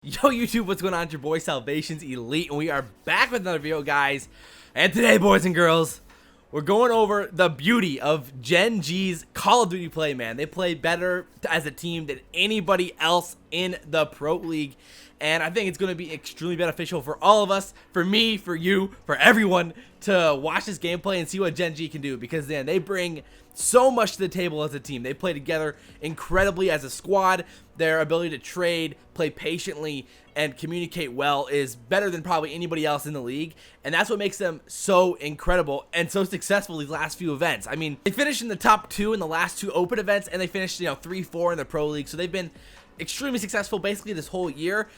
Yo YouTube, what's going on? It's your boy SalvationsElite, and we are back with another video, guys. And today, boys and girls, we're going over the beauty of GenG's Call of Duty play, man. They play better as a team than anybody else in the Pro League, and I think it's going to be extremely beneficial for all of us, for me, for you, for everyone, to watch this gameplay and see what GenG can do, because then they bring so much to the table as a team. They play together incredibly as a squad. Their ability to trade, play patiently, and communicate well is better than probably anybody else in the league, and that's what makes them so incredible and so successful these last few events. I mean, they finished in the top 2 in the last 2 open events, and they finished, 3-4 in the Pro League, so they've been extremely successful basically this whole year.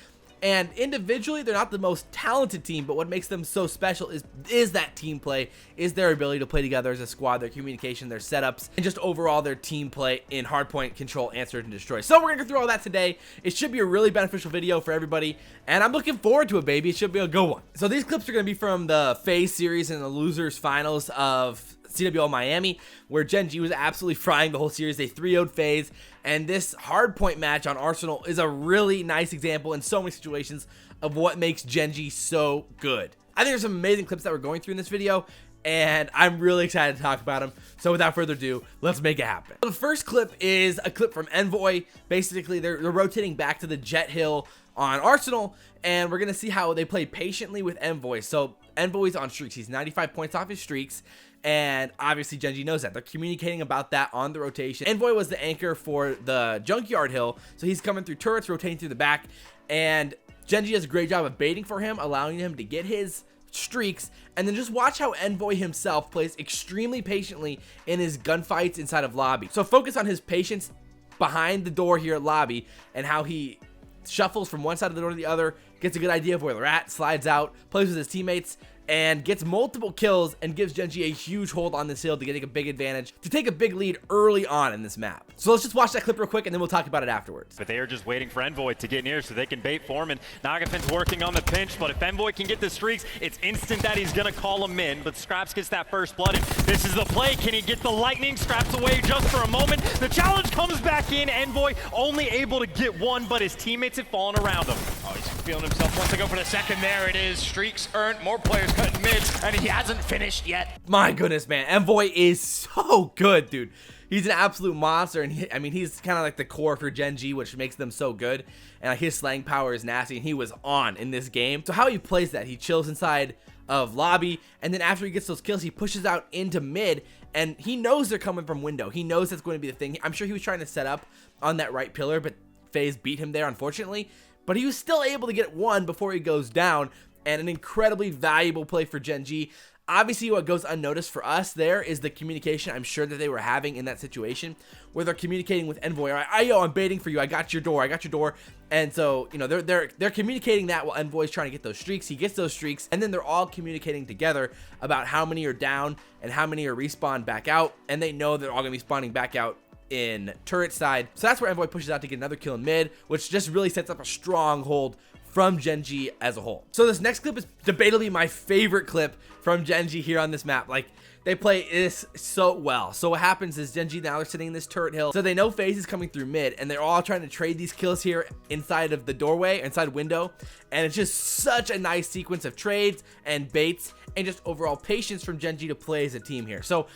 And individually, they're not the most talented team, but what makes them so special is that team play, is their ability to play together as a squad, their communication, their setups, and just overall their team play in hardpoint, control, answer, and destroy. So we're going to go through all that today. It should be a really beneficial video for everybody, and I'm looking forward to it, baby. It should be a good one. So these clips are going to be from the FaZe series and the losers finals of CWL Miami, where GenG was absolutely frying the whole series. They 3-0'd FaZe, and this hardpoint match on Arsenal is a really nice example in so many situations of what makes GenG so good. I think there's some amazing clips that we're going through in this video, and I'm really excited to talk about them. So without further ado, let's make it happen. So the first clip is a clip from Envoy. Basically, they're rotating back to the Jet Hill on Arsenal, and we're gonna see how they play patiently with Envoy. So Envoy's on streaks. He's 95 points off his streaks, and obviously GenG knows that. They're communicating about that on the rotation. Envoy was the anchor for the Junkyard Hill, so he's coming through turrets, rotating through the back, and GenG does a great job of baiting for him, allowing him to get his streaks. And then just watch how Envoy himself plays extremely patiently in his gunfights inside of lobby. So focus on his patience behind the door here at lobby, and how he shuffles from one side of the door to the other, gets a good idea of where they're at, slides out, plays with his teammates, and gets multiple kills and gives GenG a huge hold on this hill to get a big advantage, to take a big lead early on in this map. So let's just watch that clip real quick, and then we'll talk about it afterwards. But they are just waiting for Envoy to get near so they can bait for him, and Nagafin's working on the pinch, but if Envoy can get the streaks, it's instant that he's gonna call him in, but Scraps gets that first blood, and this is the play. Can he get the lightning? Scraps away just for a moment. The challenge comes back in. Envoy only able to get one, but his teammates have fallen around him. Oh, he's feeling himself. Once they go for the second, there it is. Streaks earned, more players cutting mids, and he hasn't finished yet. My goodness, man. Envoy is so good, dude. He's an absolute monster, and he's kind of like the core for GenG, which makes them so good. And like, his slang power is nasty, and he was on in this game. So how he plays that, he chills inside of lobby, and then after he gets those kills, he pushes out into mid, and he knows they're coming from window. He knows that's going to be the thing. I'm sure he was trying to set up on that right pillar, but FaZe beat him there, unfortunately. But he was still able to get one before he goes down, and an incredibly valuable play for GenG. Obviously, what goes unnoticed for us there is the communication I'm sure that they were having in that situation, where they're communicating with Envoy. All right, yo, I'm baiting for you. I got your door. And so, they're communicating that while Envoy's trying to get those streaks. He gets those streaks, and then they're all communicating together about how many are down and how many are respawned back out. And they know they're all going to be spawning back out in turret side. So that's where Envoy pushes out to get another kill in mid, which just really sets up a strong hold from GenG as a whole. So this next clip is debatably my favorite clip from GenG here on this map. Like, they play this so well. So what happens is GenG now are sitting in this turret hill, so they know FaZe is coming through mid, and they're all trying to trade these kills here inside of the doorway, inside window, and it's just such a nice sequence of trades and baits and just overall patience from GenG to play as a team here. So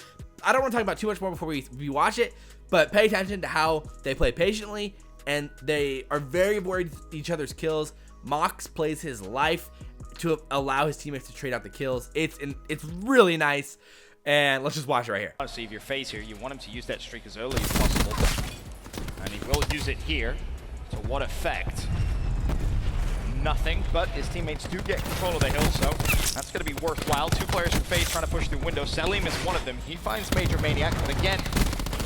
I don't want to talk about too much more before we watch it, but pay attention to how they play patiently, and they are very worried with each other's kills. Mox plays his life to allow his teammates to trade out the kills. It's really nice, and let's just watch it right here. Honestly, if you're FaZe here, you want him to use that streak as early as possible, and he will use it here. To what effect? Nothing, but his teammates do get control of the hill, so that's going to be worthwhile. 2 players from FaZe trying to push through window. Selim is one of them. He finds Major Maniac, but again,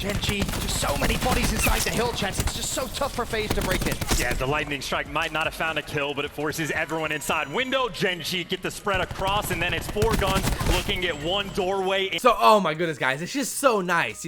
GenG, just so many bodies inside the hill, Chance. It's just so tough for FaZe to break in. Yeah, the lightning strike might not have found a kill, but it forces everyone inside window. GenG get the spread across, and then it's 4 guns looking at one doorway. So, oh my goodness, guys, it's just so nice,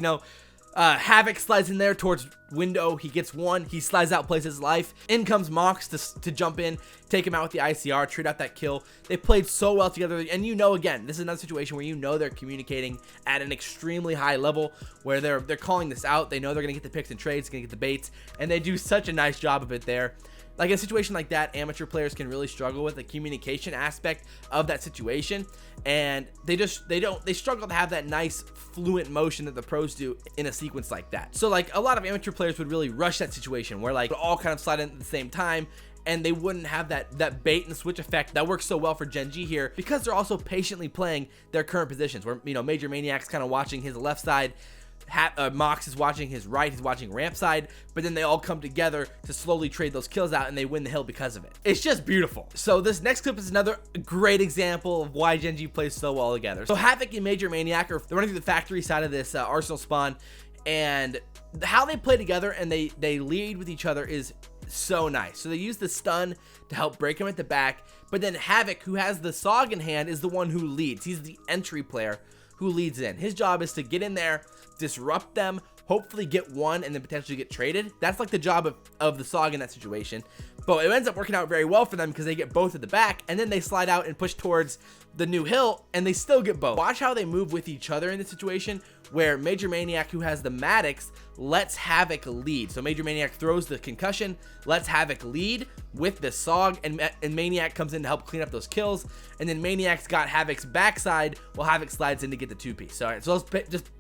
Havoc slides in there towards window. He gets one. He slides out, plays his life. In comes Mox to jump in, take him out with the ICR, trade out that kill. They played so well together. And again, this is another situation where they're communicating at an extremely high level, where they're calling this out. They know they're going to get the picks and trades, going to get the baits, and they do such a nice job of it there. Like a situation like that, amateur players can really struggle with the communication aspect of that situation, and they struggle to have that nice fluent motion that the pros do in a sequence like that. So like a lot of amateur players would really rush that situation where like all kind of slide in at the same time, and they wouldn't have that bait and switch effect that works so well for GenG here, because they're also patiently playing their current positions, where, you know, Major Maniac's kind of watching his left side, Mox is watching his right, he's watching ramp side, but then they all come together to slowly trade those kills out, and they win the hill because of it. It's just beautiful. So this next clip is another great example of why GenG plays so well together. So Havoc and Major Maniac are running through the factory side of this Arsenal spawn, and how they play together and they lead with each other is so nice. So they use the stun to help break him at the back, but then Havoc, who has the SOG in hand, is the one who leads. He's the entry player who leads in. His job is to get in there, disrupt them, hopefully get one, and then potentially get traded. That's like the job of the SOG in that situation. But it ends up working out very well for them because they get both at the back, and then they slide out and push towards the new hill, and they still get both. Watch how they move with each other in this situation, where Major Maniac, who has the Maddox, lets Havoc lead. So Major Maniac throws the concussion, lets Havoc lead with the SOG, and Maniac comes in to help clean up those kills, and then Maniac's got Havoc's backside while Havoc slides in to get the 2-piece. So, all right, so let's just...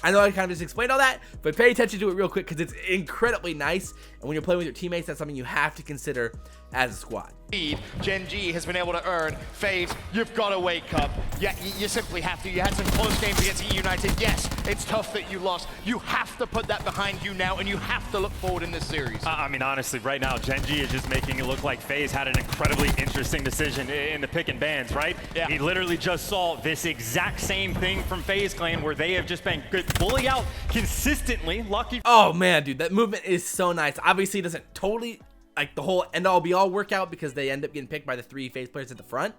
I know I kind of just explained all that, but pay attention to it real quick because it's incredibly nice. And when you're playing with your teammates, that's something you have to consider as a squad. GenG has been able to earn. FaZe, you've got to wake up. Yeah, you simply have to. You had some close games against E United. Yes, it's tough that you lost. You have to put that behind you now, and you have to look forward in this series. I mean, honestly, right now, GenG is just making it look like FaZe had an incredibly interesting decision in the pick and bans, right? Yeah. He literally just saw this exact same thing from FaZe Clan, where they have just been good, bully out consistently. Lucky. Oh man, dude, that movement is so nice. Obviously, it doesn't totally like the whole end all be all workout because they end up getting picked by the 3 FaZe players at the front,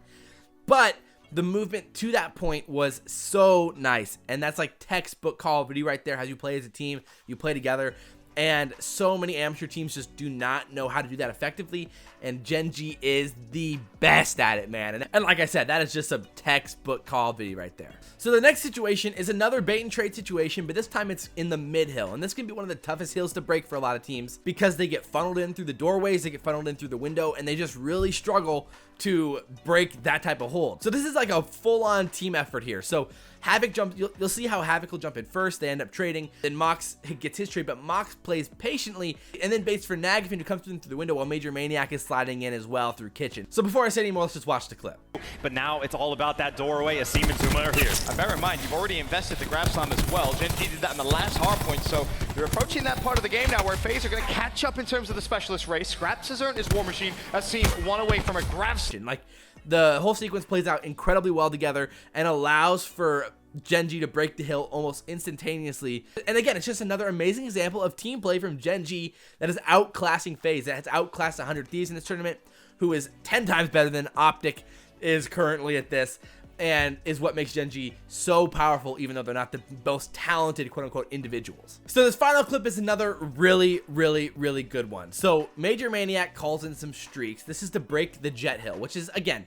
but the movement to that point was so nice, and that's like textbook Call of Duty right there. How you play as a team, you play together, and so many amateur teams just do not know how to do that effectively, and GenG is the best at it, man. And like I said, that is just a textbook Call of Duty right there. So the next situation is another bait and trade situation, but this time it's in the mid hill, and this can be one of the toughest hills to break for a lot of teams because they get funneled in through the doorways, they get funneled in through the window, and they just really struggle to break that type of hold. So this is like a full-on team effort here. So Havoc jumps, you'll see how Havoc will jump in first, they end up trading, then Mox gets his trade, but Mox plays patiently and then baits for Nagafin, who comes in through the window while Major Maniac is sliding in as well through kitchen. So before I say any more, let's just watch the clip. But now it's all about that doorway. Asim and Zuma are here. And bear in mind, you've already invested the grab slam as well. GenG did that in the last hardpoint, so you're approaching that part of the game now where FaZe are going to catch up in terms of the specialist race. Scraps has earned his war machine. Asim one away from a grab. Like, the whole sequence plays out incredibly well together and allows for GenG to break the hill almost instantaneously. And again, it's just another amazing example of team play from GenG that is outclassing FaZe, that has outclassed 100 Thieves in this tournament, who is 10 times better than Optic is currently at this, and is what makes GenG so powerful, even though they're not the most talented quote-unquote individuals. So this final clip is another really good one. So Major Maniac calls in some streaks. This is to break the Jet Hill, which is, again,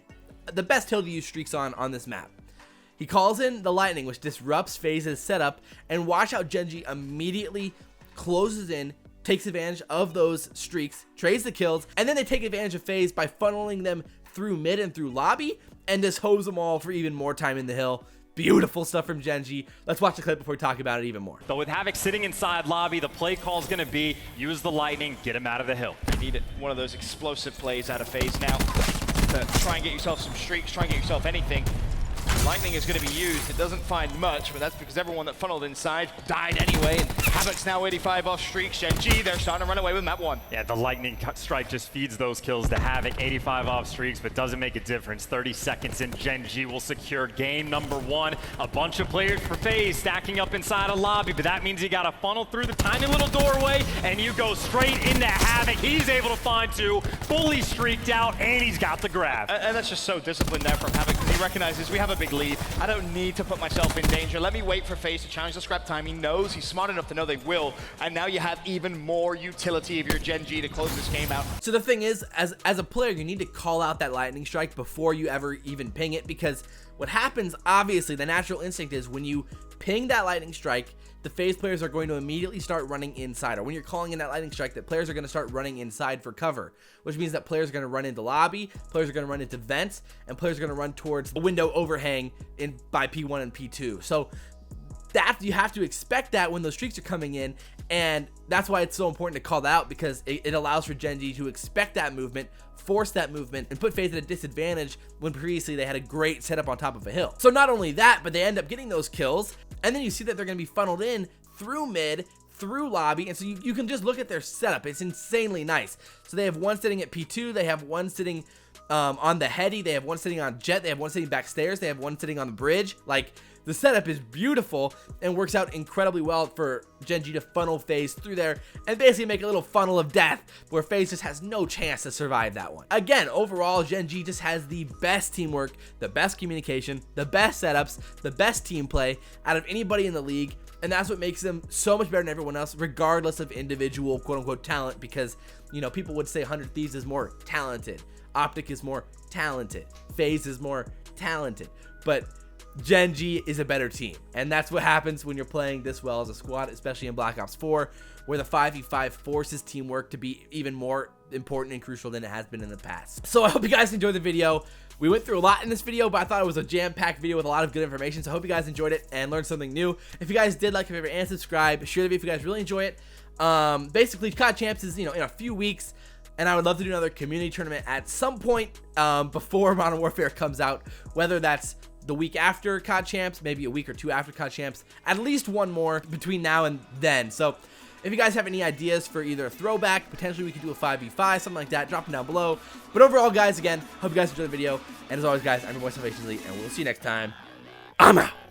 the best hill to use streaks on this map. He calls in the Lightning, which disrupts FaZe's setup, and watch how GenG immediately closes in, takes advantage of those streaks, trades the kills, and then they take advantage of FaZe by funneling them through mid and through lobby, and just hose them all for even more time in the hill. Beautiful stuff from GenG. Let's watch the clip before we talk about it even more. But with Havoc sitting inside lobby, the play call is going to be use the Lightning, get him out of the hill. You need one of those explosive plays out of FaZe now to try and get yourself some streaks, try and get yourself anything. Lightning is going to be used. It doesn't find much, but that's because everyone that funneled inside died anyway. And Havoc's now 85 off streaks. GenG, they're starting to run away with map 1. Yeah, the Lightning strike just feeds those kills to Havoc. 85 off streaks, but doesn't make a difference. 30 seconds in, GenG will secure game number 1. A bunch of players for FaZe stacking up inside a lobby, but that means you got to funnel through the tiny little doorway, and you go straight into Havoc. He's able to find 2, fully streaked out, and he's got the grab. And that's just so disciplined there from Havoc, because he recognizes we have a big lead. I don't need to put myself in danger. Let me wait for FaZe to challenge the scrap time. He knows, he's smart enough to know they will, and now you have even more utility of your GenG to close this game out. So the thing is, as a player, you need to call out that lightning strike before you ever even ping it, because what happens, obviously, the natural instinct is when you ping that lightning strike, the FaZe players are going to immediately start running inside. Or when you're calling in that lightning strike, that players are going to start running inside for cover, which means that players are going to run into lobby, players are going to run into vents, and players are going to run towards the window overhang by P1 and P2. So that you have to expect that when those streaks are coming in, and that's why it's so important to call that out, because it allows for GenG to expect that movement, force that movement, and put FaZe at a disadvantage when previously they had a great setup on top of a hill. So not only that, but they end up getting those kills, and then you see that they're going to be funneled in through mid, through lobby, and so you can just look at their setup. It's insanely nice. So they have one sitting at P2, they have one sitting on the heady, they have one sitting on jet, they have one sitting backstairs, they have one sitting on the bridge. Like, the setup is beautiful and works out incredibly well for GenG to funnel FaZe through there and basically make a little funnel of death where FaZe just has no chance to survive that one. Again, overall, GenG just has the best teamwork, the best communication, the best setups, the best team play out of anybody in the league. And that's what makes them so much better than everyone else, regardless of individual quote-unquote talent, because, you know, people would say 100 Thieves is more talented, Optic is more talented, FaZe is more talented, but GenG is a better team, and that's what happens when you're playing this well as a squad, especially in Black Ops 4, where the 5v5 forces teamwork to be even more important and crucial than it has been in the past. So I hope you guys enjoyed the video. We went through a lot in this video, but I thought it was a jam-packed video with a lot of good information, so I hope you guys enjoyed it and learned something new. If you guys did, like, favorite, and subscribe. Share the video if you guys really enjoy it. Basically, CoD Champs is, you know, in a few weeks, and I would love to do another community tournament at some point before Modern Warfare comes out, whether that's the week after CoD Champs, maybe a week or two after CoD Champs, at least one more between now and then. So if you guys have any ideas for either a throwback, potentially we could do a 5v5, something like that, drop them down below. But overall, guys, again, hope you guys enjoyed the video. And as always, guys, I'm your boy SalvationsElite, and we'll see you next time. I'm out.